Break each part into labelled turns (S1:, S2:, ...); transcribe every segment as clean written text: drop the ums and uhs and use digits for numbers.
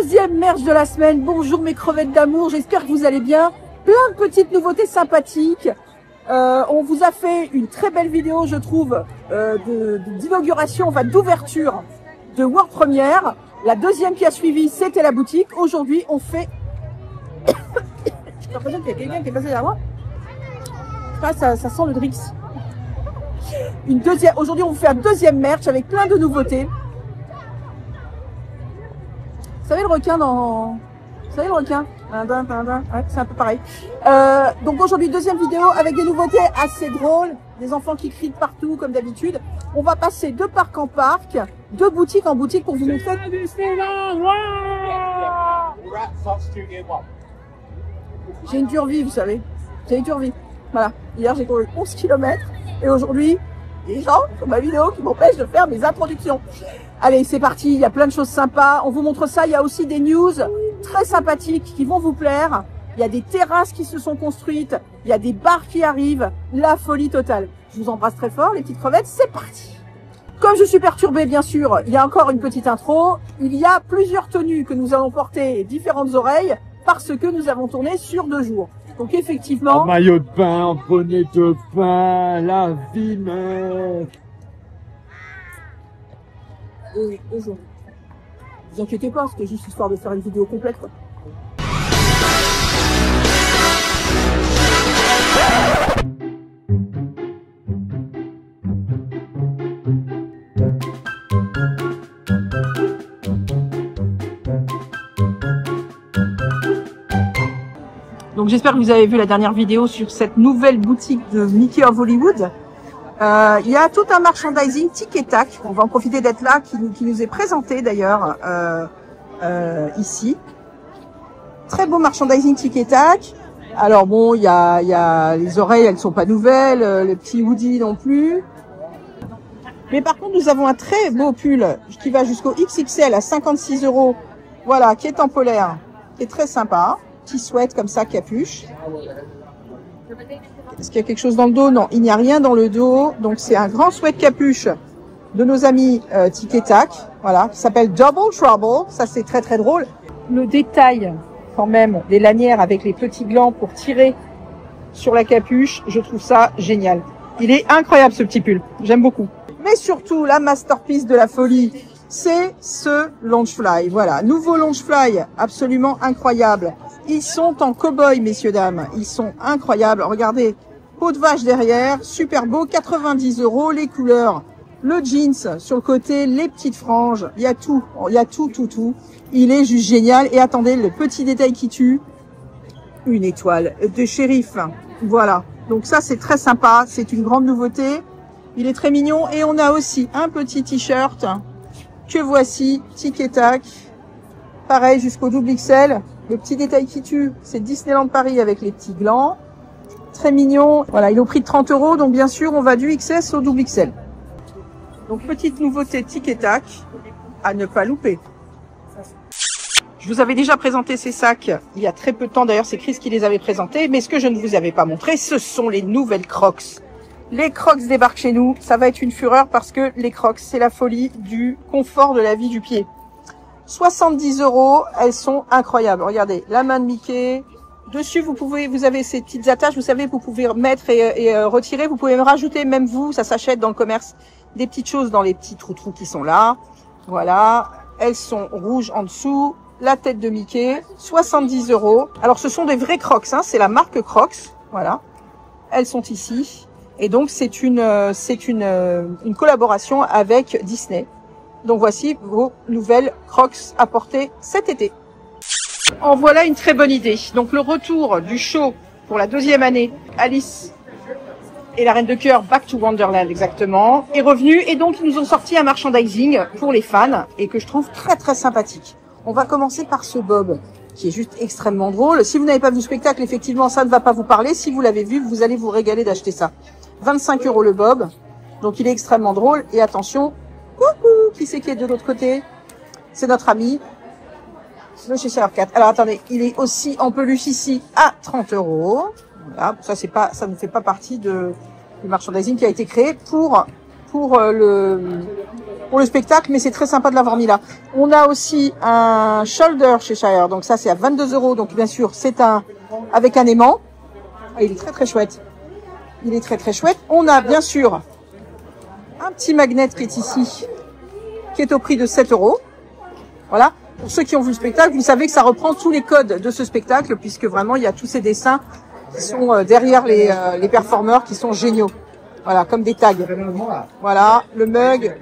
S1: Deuxième merch de la semaine. Bonjour mes crevettes d'amour, j'espère que vous allez bien. Plein de petites nouveautés sympathiques. On vous a fait une très belle vidéo, je trouve, d'inauguration, enfin d'ouverture de World Premiere. La deuxième qui a suivi, c'était la boutique. Aujourd'hui, on fait... J'ai l'impression qu'il y a quelqu'un qui est passé derrière moi. Ah, ça sent le Drix. Aujourd'hui, on vous fait un deuxième merch avec plein de nouveautés. Vous savez le requin dans... Vous savez le requin? Ouais, c'est un peu pareil. Donc aujourd'hui, deuxième vidéo avec des nouveautés assez drôles. Des enfants qui crient de partout comme d'habitude. On va passer de parc en parc, de boutique en boutique pour vous montrer... J'ai une dure vie, vous savez. J'ai une dure vie. Voilà. Hier, j'ai couru 11 km. Et aujourd'hui, il y a des gens sur ma vidéo qui m'empêchent de faire mes introductions. Allez, c'est parti. Il y a plein de choses sympas. On vous montre ça. Il y a aussi des news très sympathiques qui vont vous plaire. Il y a des terrasses qui se sont construites. Il y a des bars qui arrivent. La folie totale. Je vous embrasse très fort, les petites crevettes. C'est parti. Comme je suis perturbée, bien sûr, il y a encore une petite intro. Il y a plusieurs tenues que nous allons porter, différentes oreilles, parce que nous avons tourné sur 2 jours. Donc effectivement...
S2: En maillot de bain, en bonnet de bain, la vie, mec.
S1: Aujourd'hui. Ne vous inquiétez pas, c'était juste histoire de faire une vidéo complète, quoi. Donc j'espère que vous avez vu la dernière vidéo sur cette nouvelle boutique de Mickey of Hollywood. Il y a tout un merchandising tic et tac. On va en profiter d'être là, qui nous est présenté d'ailleurs ici. Très beau merchandising tic et tac. Alors bon, il y a les oreilles, elles sont pas nouvelles, les petits Woody non plus. Mais par contre, nous avons un très beau pull qui va jusqu'au XXL à 56 €. Voilà, qui est en polaire, qui est très sympa. Petit sweat comme ça, capuche. Est-ce qu'il y a quelque chose dans le dos? Non, il n'y a rien dans le dos. Donc c'est un grand sweat capuche de nos amis Tic et Tac, voilà, qui s'appelle Double Trouble. Ça c'est très très drôle. Le détail quand même des lanières avec les petits glands pour tirer sur la capuche, je trouve ça génial. Il est incroyable ce petit pull, j'aime beaucoup. Mais surtout la masterpiece de la folie, c'est ce Loungefly. Voilà, nouveau Loungefly, absolument incroyable. Ils sont en cow-boy, messieurs, dames. Ils sont incroyables. Regardez, peau de vache derrière, super beau, 90 €, les couleurs, le jeans sur le côté, les petites franges. Il y a tout, tout. Il est juste génial. Et attendez, le petit détail qui tue, une étoile de shérif. Voilà. Donc ça, c'est très sympa. C'est une grande nouveauté. Il est très mignon. Et on a aussi un petit t-shirt que voici, tic et tac. Pareil, jusqu'au double XL. Le petit détail qui tue, c'est Disneyland Paris avec les petits glands. Très mignon. Voilà, il est au prix de 30 €. Donc, bien sûr, on va du XS au double XL. Donc, petite nouveauté tic et tac à ne pas louper. Je vous avais déjà présenté ces sacs il y a très peu de temps. D'ailleurs, c'est Chris qui les avait présentés. Mais ce que je ne vous avais pas montré, ce sont les nouvelles Crocs. Les Crocs débarquent chez nous. Ça va être une fureur parce que les Crocs, c'est la folie du confort de la vie du pied. 70 €, elles sont incroyables. Regardez, la main de Mickey. Dessus, vous avez ces petites attaches, vous savez, vous pouvez mettre et retirer. Vous pouvez me rajouter, même vous, ça s'achète dans le commerce, des petites choses dans les petits trous qui sont là. Voilà, elles sont rouges en dessous. La tête de Mickey, 70 €. Alors, ce sont des vrais Crocs, hein, c'est la marque Crocs. Voilà, elles sont ici. Et donc, c'est une collaboration avec Disney. Donc voici vos nouvelles Crocs à porter cet été. En voilà une très bonne idée. Donc le retour du show pour la 2e année, Alice et la Reine de Cœur, Back to Wonderland exactement, est revenu. Et donc ils nous ont sorti un merchandising pour les fans et que je trouve très très sympathique. On va commencer par ce Bob qui est juste extrêmement drôle. Si vous n'avez pas vu le spectacle, effectivement ça ne va pas vous parler. Si vous l'avez vu, vous allez vous régaler d'acheter ça. 25 € le Bob. Donc il est extrêmement drôle. Et attention, coucou, qui c'est qui est de l'autre côté? C'est notre ami, le chez CR4. Alors attendez, il est aussi en peluche ici à 30 €. Voilà, ça ne fait pas partie du merchandising qui a été créé pour pour le spectacle, mais c'est très sympa de l'avoir mis là. On a aussi un shoulder chez Shire, donc ça c'est à 22 €. Donc bien sûr, c'est un avec un aimant. Ah, il est très très chouette. Il est très très chouette. On a bien sûr un petit magnet qui est ici, qui est au prix de 7 €. Voilà. Pour ceux qui ont vu le spectacle, vous savez que ça reprend tous les codes de ce spectacle, puisque vraiment il y a tous ces dessins qui sont derrière les performeurs, qui sont géniaux. Voilà, comme des tags. Voilà, le mug.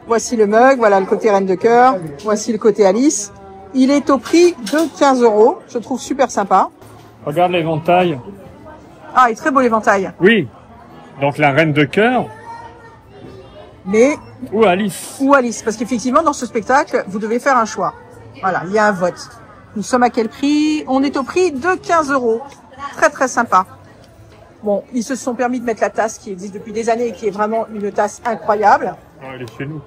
S1: Voici le mug. Voilà le côté Reine de Cœur. Voici le côté Alice. Il est au prix de 15 €. Je trouve super sympa.
S2: Regarde l'éventail.
S1: Ah, il est très beau l'éventail.
S2: Oui. Donc la Reine de Cœur.
S1: Mais
S2: Ou Alice.
S1: ou Alice, parce qu'effectivement dans ce spectacle, vous devez faire un choix. Voilà, il y a un vote. Nous sommes à quel prix? On est au prix de 15 €. Très très sympa. Bon, ils se sont permis de mettre la tasse qui existe depuis des années et qui est vraiment une tasse incroyable.
S2: Ah, elle est chez nous.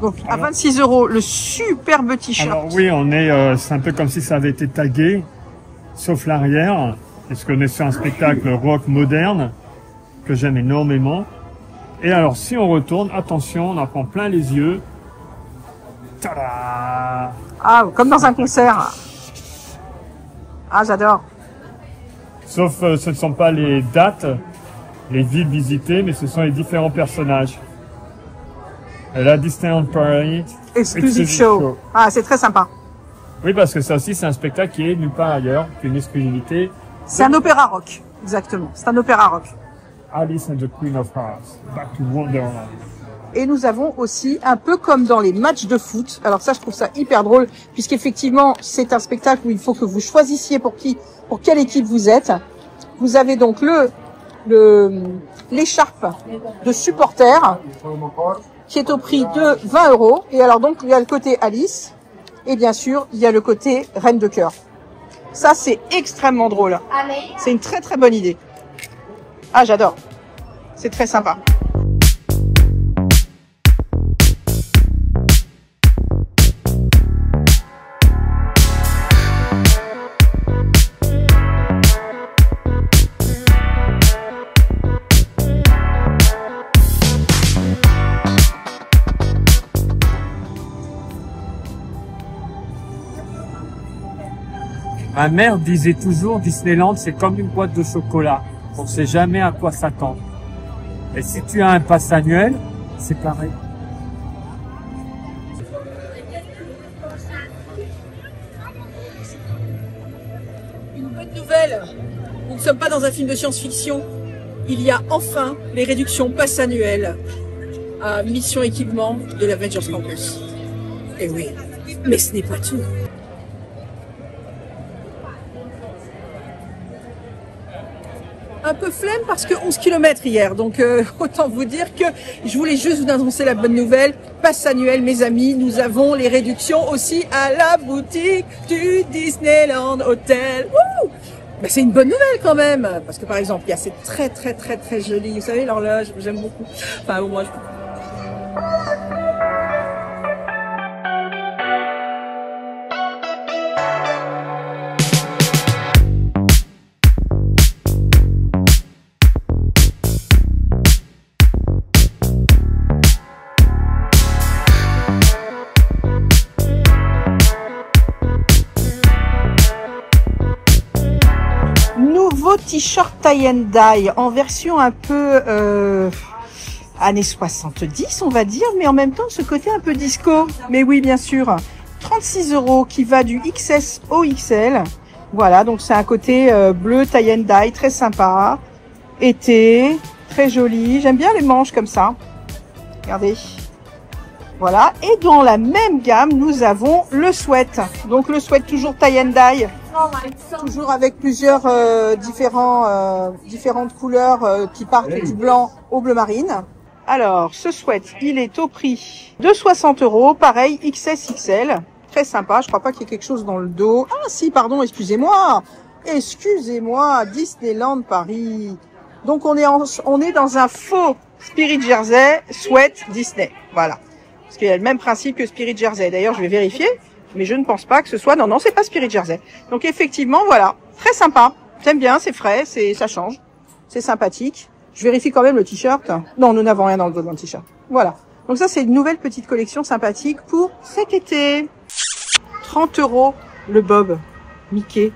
S1: Donc à 26 €, le superbe t-shirt.
S2: Alors oui, c'est un peu comme si ça avait été tagué, sauf l'arrière, puisqu'on est sur un spectacle rock moderne que j'aime énormément. Et alors, si on retourne, attention, on en prend plein les yeux. Tada!
S1: Ah, comme dans un concert. Ah, j'adore.
S2: Sauf, ce ne sont pas les dates, les villes visitées, mais ce sont les différents personnages. Et la Disneyland Paris
S1: Exclusive show. Ah, c'est très sympa.
S2: Oui, parce que ça aussi, c'est un spectacle qui est nulle part ailleurs qu'une exclusivité.
S1: C'est un opéra rock. Exactement. C'est un opéra rock.
S2: Alice and the Queen of Hearts, Back to Wonderland.
S1: Et nous avons aussi, un peu comme dans les matchs de foot, alors ça je trouve ça hyper drôle, puisqu'effectivement c'est un spectacle où il faut que vous choisissiez pour quelle équipe vous êtes. Vous avez donc l'écharpe de supporter qui est au prix de 20 €. Et alors donc il y a le côté Alice, et bien sûr il y a le côté Reine de Cœur. Ça c'est extrêmement drôle. C'est une très très bonne idée. Ah, j'adore. C'est très sympa.
S2: Ma mère disait toujours, Disneyland, c'est comme une boîte de chocolat. On ne sait jamais à quoi s'attendre. Et si tu as un pass annuel, c'est pareil.
S1: Une bonne nouvelle. Nous ne sommes pas dans un film de science-fiction. Il y a enfin les réductions pass annuelles à Mission Équipement de l'Avengers Campus. Et oui, mais ce n'est pas tout. Un peu flemme parce que 11 km hier, donc autant vous dire que je voulais juste vous annoncer la bonne nouvelle. Pass annuel, mes amis, nous avons les réductions aussi à la boutique du Disneyland Hotel. Ben, c'est une bonne nouvelle quand même, parce que par exemple, il y a cette très très très très jolie, vous savez l'horloge, j'aime beaucoup. Enfin, moi je... T-shirt tie and dye en version un peu années 70 on va dire, mais en même temps ce côté un peu disco. Mais oui, bien sûr, 36 € qui va du XS au XL. Voilà, donc c'est un côté bleu tie and dye très sympa, été, très joli. J'aime bien les manches comme ça. Regardez. Voilà, et dans la même gamme, nous avons le sweat. Donc le sweat toujours tie and dye. Toujours avec plusieurs différentes couleurs qui partent du blanc au bleu marine. Alors, ce sweat, il est au prix de 60 €, pareil, XS/XL. Très sympa, je crois pas qu'il y ait quelque chose dans le dos. Ah si, pardon, excusez-moi. Excusez-moi, Disneyland Paris. Donc on est dans un faux Spirit Jersey sweat Disney. Voilà. Parce qu'il y a le même principe que Spirit Jersey. D'ailleurs, je vais vérifier. Mais je ne pense pas que ce soit... Non, c'est pas Spirit Jersey. Donc effectivement, voilà, très sympa. J'aime bien, c'est frais, ça change. C'est sympathique. Je vérifie quand même le t-shirt. Non, nous n'avons rien dans le dos dans le t-shirt. Voilà. Donc ça, c'est une nouvelle petite collection sympathique pour cet été. 30 € le bob Mickey.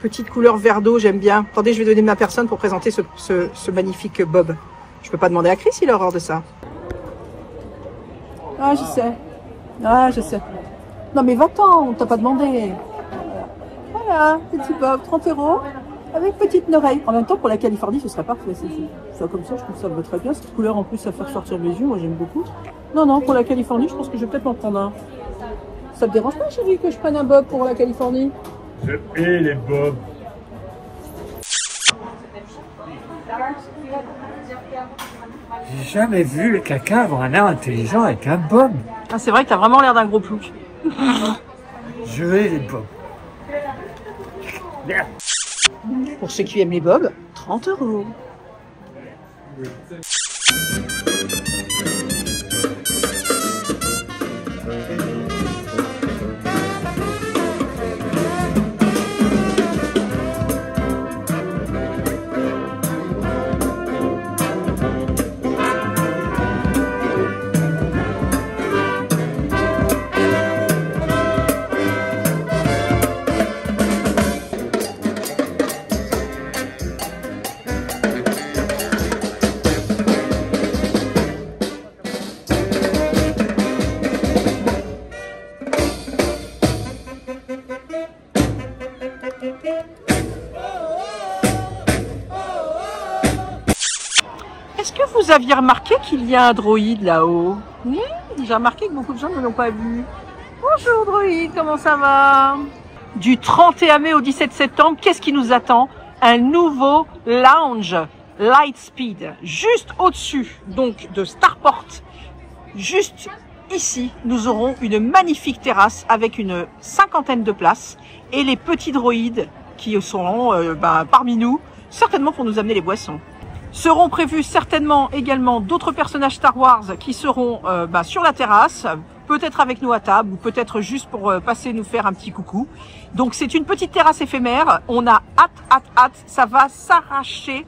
S1: Petite couleur vert d'eau, j'aime bien. Attendez, je vais donner ma personne pour présenter ce magnifique bob. Je peux pas demander à Chris, il a horreur de ça. Ah, je sais. Ah, je sais. Non, mais va-t'en, on t'a pas demandé. Voilà, petit bob, 30 € avec petite oreille. En même temps, pour la Californie, ce serait parfait. Ça, comme ça, je trouve ça va très bien. Cette couleur, en plus, ça fait sortir mes yeux. Moi, j'aime beaucoup. Non, pour la Californie, je pense que je vais peut-être m'en prendre un. Ça te dérange pas, chérie, que je prenne un bob pour la Californie?
S2: Je hais les bobs.
S3: J'ai jamais vu quelqu'un avoir un air intelligent avec un bob.
S1: Ah, c'est vrai que t'as vraiment l'air d'un gros plouc.
S3: Je hais les bobs.
S1: Pour ceux qui aiment les bobs, 30 €. Est-ce que vous aviez remarqué qu'il y a un droïde là-haut? Oui, j'ai remarqué que beaucoup de gens ne l'ont pas vu. Bonjour droïde, comment ça va? Du 31 mai au 17 septembre, qu'est-ce qui nous attend? Un nouveau lounge Lightspeed, juste au-dessus donc de Starport. Juste ici, nous aurons une magnifique terrasse avec une 50aine de places et les petits droïdes qui seront parmi nous, certainement pour nous amener les boissons. Seront prévus certainement également d'autres personnages Star Wars qui seront sur la terrasse, peut-être avec nous à table ou peut-être juste pour passer nous faire un petit coucou. Donc c'est une petite terrasse éphémère, on a hâte, ça va s'arracher.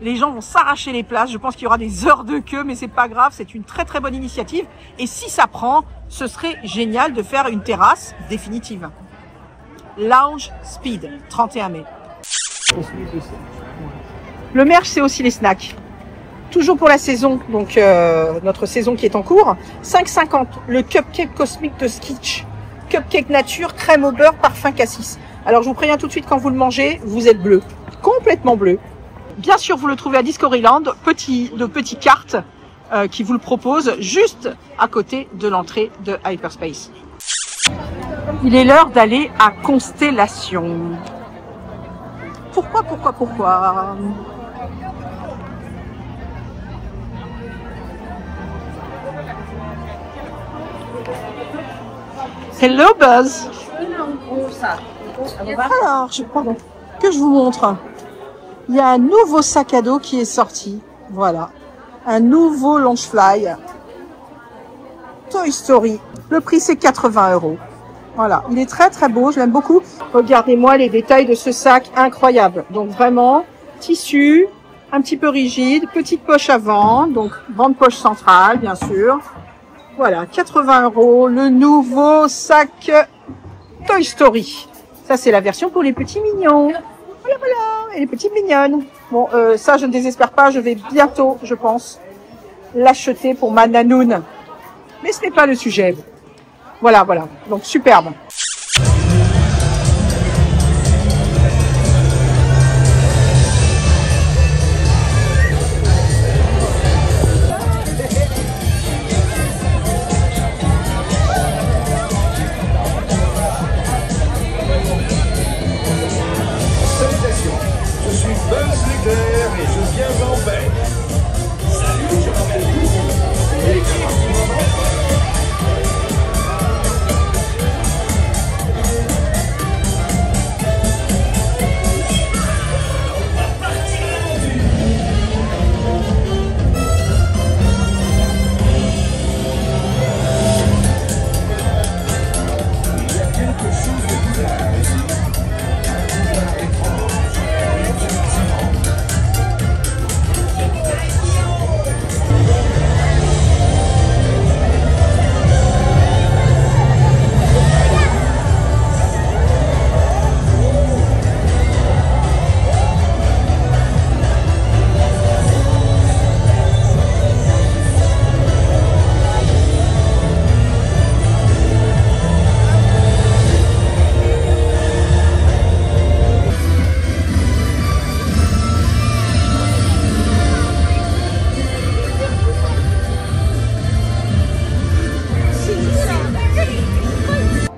S1: Les gens vont s'arracher les places. Je pense qu'il y aura des heures de queue, mais c'est pas grave. C'est une très bonne initiative. Et si ça prend, ce serait génial de faire une terrasse définitive. Lounge Speed, 31 mai. Le merch, c'est aussi les snacks. Toujours pour la saison, donc notre saison qui est en cours. 5,50 le cupcake cosmique de Skitch. Cupcake nature, crème au beurre, parfum cassis. Alors je vous préviens tout de suite, quand vous le mangez, vous êtes bleu. Complètement bleu. Bien sûr, vous le trouvez à Discoveryland, de petites cartes qui vous le proposent juste à côté de l'entrée de Hyperspace. Il est l'heure d'aller à Constellation. Pourquoi? Hello Buzz. Alors, que je vous montre. Il y a un nouveau sac à dos qui est sorti. Voilà. Un nouveau Launchfly. Toy Story. Le prix, c'est 80 €. Voilà. Il est très beau. Je l'aime beaucoup. Regardez-moi les détails de ce sac. Incroyable. Donc, vraiment, tissu, un petit peu rigide, petite poche avant. Donc, grande poche centrale, bien sûr. Voilà. 80 €. Le nouveau sac Toy Story. Ça, c'est la version pour les petits mignons. Voilà, et les petites mignonnes. Bon, ça, je ne désespère pas. Je vais bientôt, je pense, l'acheter pour ma nanoune. Mais ce n'est pas le sujet. Voilà. Donc, superbe.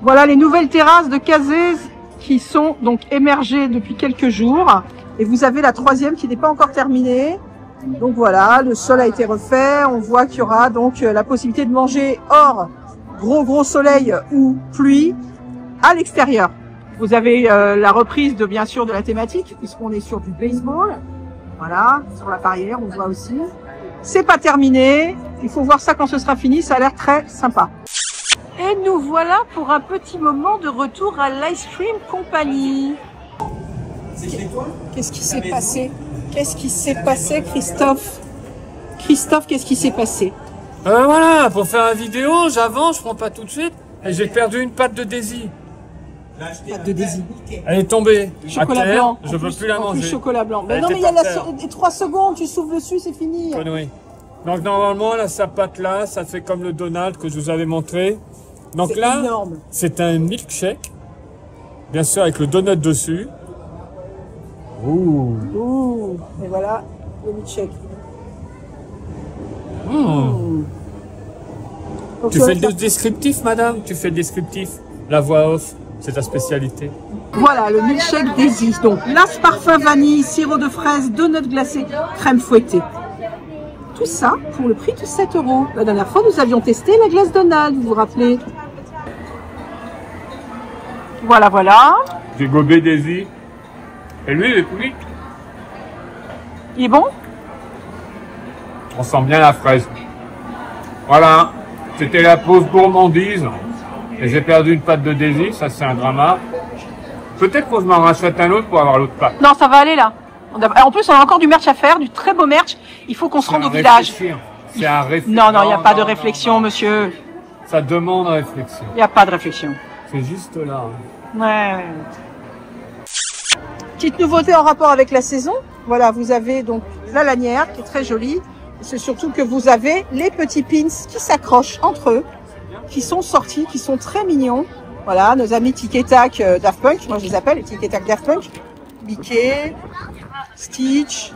S1: Voilà les nouvelles terrasses de Cazès qui sont donc émergées depuis quelques jours. Et vous avez la troisième qui n'est pas encore terminée. Donc voilà, le sol a été refait. On voit qu'il y aura donc la possibilité de manger hors gros soleil ou pluie à l'extérieur. Vous avez la reprise de bien sûr de la thématique puisqu'on est sur du baseball. Voilà, sur la barrière, on voit aussi. C'est pas terminé. Il faut voir ça quand ce sera fini. Ça a l'air très sympa. Et nous voilà pour un petit moment de retour à l'Ice Cream Company. Qu'est-ce qui s'est passé? Qu'est-ce qui s'est passé, Christophe? Christophe, qu'est-ce qui s'est passé?
S3: Voilà, pour faire la vidéo, j'avance, je prends pas tout de suite. Et j'ai perdu une patte de Daisy.
S1: Pâte de Daisy.
S3: Elle est tombée
S1: Chocolat
S3: à terre,
S1: blanc.
S3: je peux plus la
S1: En plus,
S3: manger.
S1: chocolat blanc. Mais
S3: Elle
S1: non, mais
S3: était
S1: il y a
S3: par terre.
S1: les 3 secondes, tu souffles dessus, c'est fini.
S3: Connerie. Donc normalement, là, sa patte là, ça fait comme le Donald que je vous avais montré. Donc
S1: C'est
S3: là,
S1: énorme.
S3: c'est un milkshake. Bien sûr, avec le donut dessus. Ouh.
S1: Ouh, et voilà le milkshake. Donc,
S3: Tu fais le descriptif, madame? Tu fais le descriptif? La voix off, c'est ta spécialité.
S1: Voilà le milkshake Daisy. Donc glace parfum vanille, sirop de fraise, donut glacé, crème fouettée. Tout ça pour le prix de 7 €. La dernière fois, nous avions testé la glace Donald, vous vous rappelez? Voilà, voilà.
S3: J'ai gobé Daisy. Et lui, il est public.
S1: Il est bon?
S3: On sent bien la fraise. Voilà, c'était la pause gourmandise. Et j'ai perdu une patte de Daisy, ça c'est un drama. Peut-être que je m'en rachète un autre pour avoir l'autre patte.
S1: Non, ça va aller là. En plus, on a encore du merch à faire, du très beau merch. Il faut qu'on se rende au village.
S3: C'est un réflexion.
S1: Non, il n'y a pas de réflexion, monsieur.
S3: Ça demande réflexion.
S1: Il n'y a pas de réflexion.
S3: C'est juste là.
S1: Ouais. Petite nouveauté en rapport avec la saison. Voilà, vous avez donc la lanière qui est très jolie. C'est surtout que vous avez les petits pins qui s'accrochent entre eux, qui sont sortis, qui sont très mignons. Voilà, nos amis Tic et Tac Daft Punk, moi je les appelle les Tic et Tac Daft Punk. Mickey, Stitch.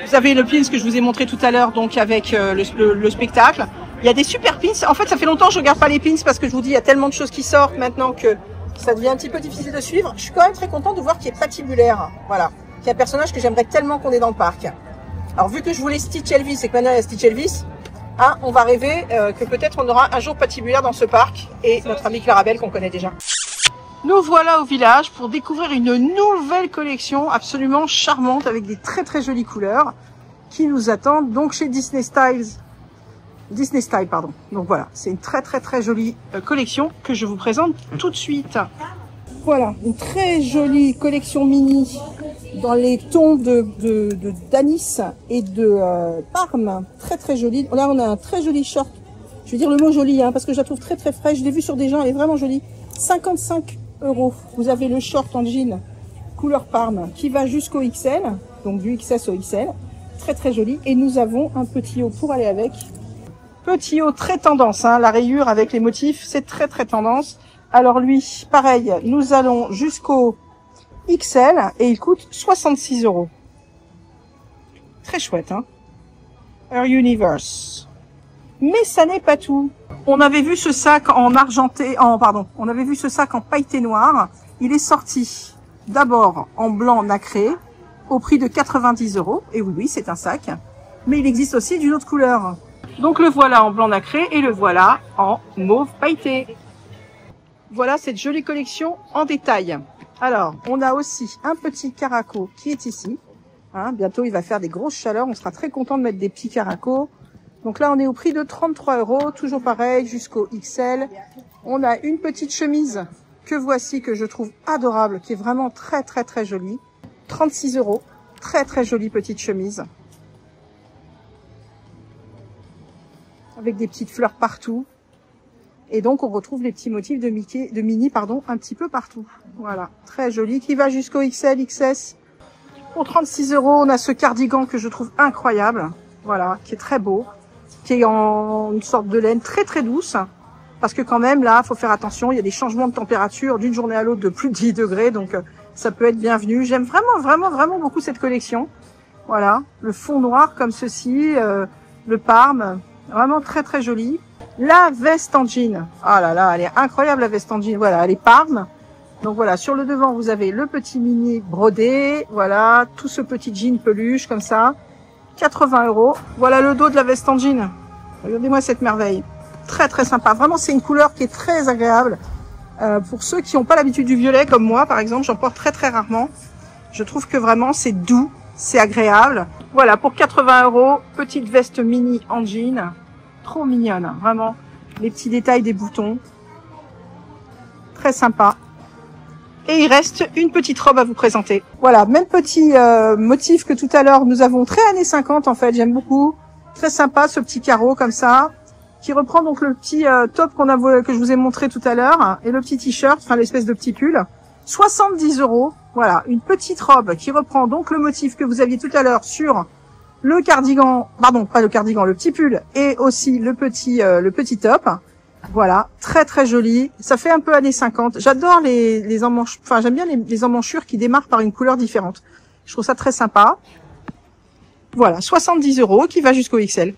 S1: Vous avez le pins que je vous ai montré tout à l'heure, donc avec le spectacle. Il y a des super pins. En fait, ça fait longtemps que je regarde pas les pins parce que je vous dis, il y a tellement de choses qui sortent maintenant que ça devient un petit peu difficile de suivre. Je suis quand même très contente de voir qu'il est patibulaire. Voilà. Qu'il y a un personnage que j'aimerais tellement qu'on ait dans le parc. Alors, vu que je voulais Stitch Elvis et que maintenant il y a Stitch Elvis, hein, on va rêver que peut-être on aura un jour patibulaire dans ce parc et notre amie Clarabelle qu'on connaît déjà. Nous voilà au village pour découvrir une nouvelle collection absolument charmante avec des très très jolies couleurs qui nous attendent donc chez Disney Style, pardon. Donc voilà, c'est une très très très jolie collection que je vous présente tout de suite. Voilà, une très jolie collection mini dans les tons d'anis et de parme, très très jolie. Là on a un très joli short, je vais dire le mot joli hein, parce que je la trouve très très fraîche, je l'ai vu sur des gens, elle est vraiment jolie. 55 €. Vous avez le short en jean couleur parme qui va jusqu'au XL, donc du XS au XL, très très joli. Et nous avons un petit haut pour aller avec. Petit haut très tendance, hein, la rayure avec les motifs, c'est très très tendance. Alors lui, pareil, nous allons jusqu'au XL et il coûte 66 €. Très chouette, hein. Her Universe. Mais ça n'est pas tout. On avait vu ce sac en argenté, on avait vu ce sac en pailleté noire. Il est sorti d'abord en blanc nacré au prix de 90 €. Et oui, c'est un sac. Mais il existe aussi d'une autre couleur. Donc le voilà en blanc nacré et le voilà en mauve pailleté. Voilà cette jolie collection en détail. Alors, on a aussi un petit caraco qui est ici. Hein, bientôt, il va faire des grosses chaleurs. On sera très content de mettre des petits caracos. Donc là, on est au prix de 33 €, toujours pareil, jusqu'au XL. On a une petite chemise que voici, que je trouve adorable, qui est vraiment très très très jolie. 36 €, très très jolie petite chemise. Avec des petites fleurs partout. Et donc, on retrouve les petits motifs de Minnie, un petit peu partout. Voilà, très joli, qui va jusqu'au XL, XS. Pour 36 €, on a ce cardigan que je trouve incroyable. Voilà, qui est très beau. Qui est en une sorte de laine très très douce. Parce que quand même, là, faut faire attention, il y a des changements de température d'une journée à l'autre de plus de 10 degrés. Donc, ça peut être bienvenu. J'aime vraiment beaucoup cette collection. Voilà, le fond noir comme ceci, le parme. Vraiment très très joli. La veste en jean. Ah là là, elle est incroyable la veste en jean. Voilà, elle est Parme. Donc voilà, sur le devant, vous avez le petit mini brodé. Voilà, tout ce petit jean peluche comme ça. 80 €. Voilà le dos de la veste en jean. Regardez-moi cette merveille. Très très sympa. Vraiment, c'est une couleur qui est très agréable. Pour ceux qui n'ont pas l'habitude du violet, comme moi par exemple, j'en porte très très rarement. Je trouve que vraiment c'est doux, c'est agréable. Voilà, pour 80 €, petite veste mini en jean. Trop mignonne, vraiment. Les petits détails des boutons. Très sympa. Et il reste une petite robe à vous présenter. Voilà, même petit motif que tout à l'heure. Nous avons très années 50 en fait, j'aime beaucoup. Très sympa ce petit carreau comme ça, qui reprend donc le petit top que je vous ai montré tout à l'heure, et le petit t-shirt, enfin l'espèce de petit pull. 70 €. Voilà, une petite robe qui reprend donc le motif que vous aviez tout à l'heure sur le cardigan, pardon, pas le cardigan, le petit pull, et aussi le petit top. Voilà, très très joli. Ça fait un peu années 50. J'adore les emmanches, enfin j'aime bien les emmanchures qui démarrent par une couleur différente. Je trouve ça très sympa. Voilà, 70 € qui va jusqu'au XL.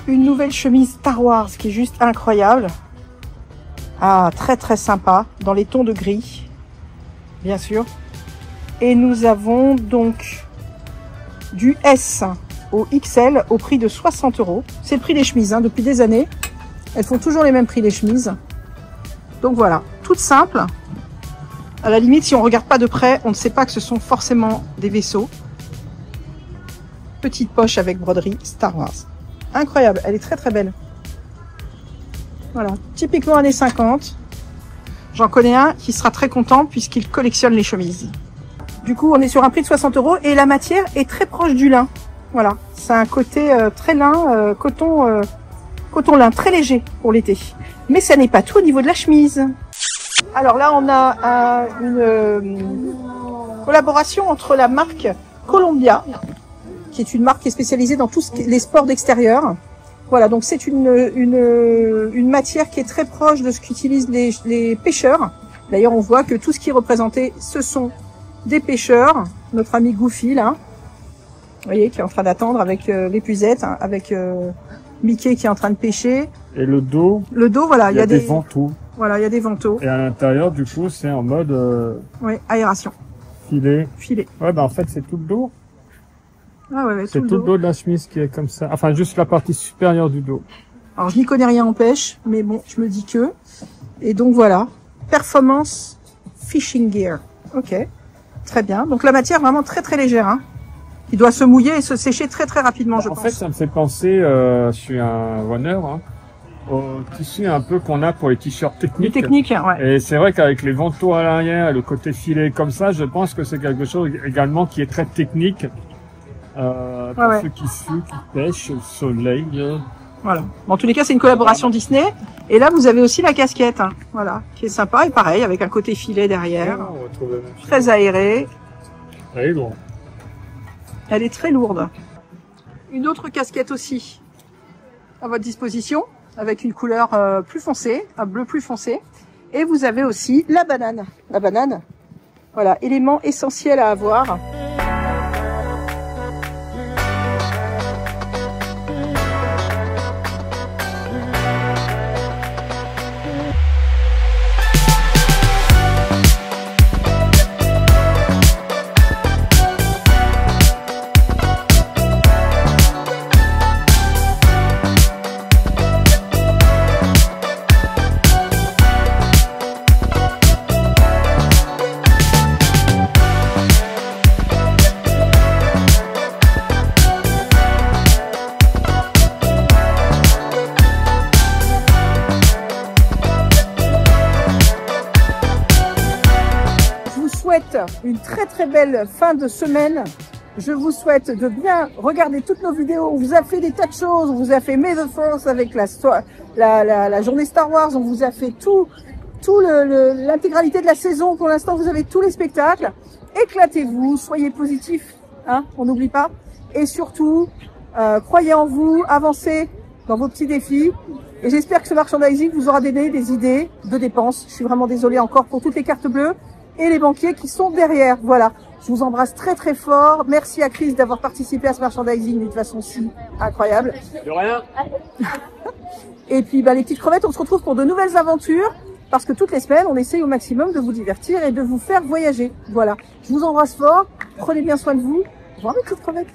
S1: Une nouvelle chemise Star Wars qui est juste incroyable. Ah, très très sympa, dans les tons de gris, bien sûr. Et nous avons donc du S au XL au prix de 60 €. C'est le prix des chemises, hein, depuis des années. Elles font toujours les mêmes prix, les chemises. Donc voilà, toutes simples. À la limite, si on regarde pas de près, on ne sait pas que ce sont forcément des vaisseaux. Petite poche avec broderie Star Wars. Incroyable, elle est très très belle. Voilà, typiquement années 50. J'en connais un qui sera très content puisqu'il collectionne les chemises. Du coup, on est sur un prix de 60 € et la matière est très proche du lin. Voilà, c'est un côté très lin, coton lin, très léger pour l'été. Mais ça n'est pas tout au niveau de la chemise. Alors là, on a une collaboration entre la marque Columbia, qui est une marque qui est spécialisée dans tous les sports d'extérieur. Voilà, donc c'est une matière qui est très proche de ce qu'utilisent les pêcheurs. D'ailleurs, on voit que tout ce qui est représenté, ce sont des pêcheurs. Notre ami Goofy, là, vous voyez, qui est en train d'attendre avec l'épuisette, hein, avec Mickey qui est en train de pêcher.
S2: Et le dos,
S1: voilà,
S2: il y a des vantaux.
S1: Voilà, il y a des vantaux.
S2: Et à l'intérieur, du coup, c'est en mode...
S1: Oui, aération.
S2: Filet.
S1: Filet.
S2: Ouais, bah en fait, c'est tout le dos.
S1: Ah ouais,
S2: c'est tout le dos de la chemise qui est comme ça. Enfin, juste la partie supérieure du dos.
S1: Alors, je n'y connais rien en pêche, mais bon, je me dis que. Et donc, voilà. Performance Fishing Gear. Ok. Très bien. Donc, la matière vraiment très, très légère, hein. Il doit se mouiller et se sécher très, très rapidement, je pense.
S2: En fait, ça me fait penser, je suis un runner, hein, au tissu un peu qu'on a pour les t-shirts techniques.
S1: Les techniques, ouais.
S2: Et c'est vrai qu'avec les vantaux à l'arrière, le côté filet comme ça, je pense que c'est quelque chose également qui est très technique. Pour ceux qui suent, qui pêchent au soleil.
S1: Voilà. Bon, en tous les cas, c'est une collaboration Disney. Et là, vous avez aussi la casquette, hein, voilà, qui est sympa et pareil, avec un côté filet derrière. Très aéré.
S2: Elle est lourde.
S1: Elle est très lourde. Une autre casquette aussi à votre disposition, avec une couleur plus foncée, un bleu plus foncé. Et vous avez aussi la banane. La banane, voilà, élément essentiel à avoir. Une très très belle fin de semaine. Je vous souhaite de bien regarder toutes nos vidéos. On vous a fait des tas de choses. On vous a fait May the Force avec la journée Star Wars. On vous a fait tout l'intégralité de la saison. Pour l'instant, vous avez tous les spectacles. Éclatez-vous, soyez positifs, hein, on n'oublie pas. Et surtout, croyez en vous, avancez dans vos petits défis. Et j'espère que ce merchandising vous aura donné des idées de dépenses. Je suis vraiment désolée encore pour toutes les cartes bleues et les banquiers qui sont derrière. Voilà, je vous embrasse très très fort. Merci à Chris d'avoir participé à ce merchandising d'une façon si incroyable.
S3: De rien.
S1: Et puis les petites crevettes, on se retrouve pour de nouvelles aventures. Parce que toutes les semaines, on essaye au maximum de vous divertir et de vous faire voyager. Voilà, je vous embrasse fort. Prenez bien soin de vous. Au revoir mes petites crevettes.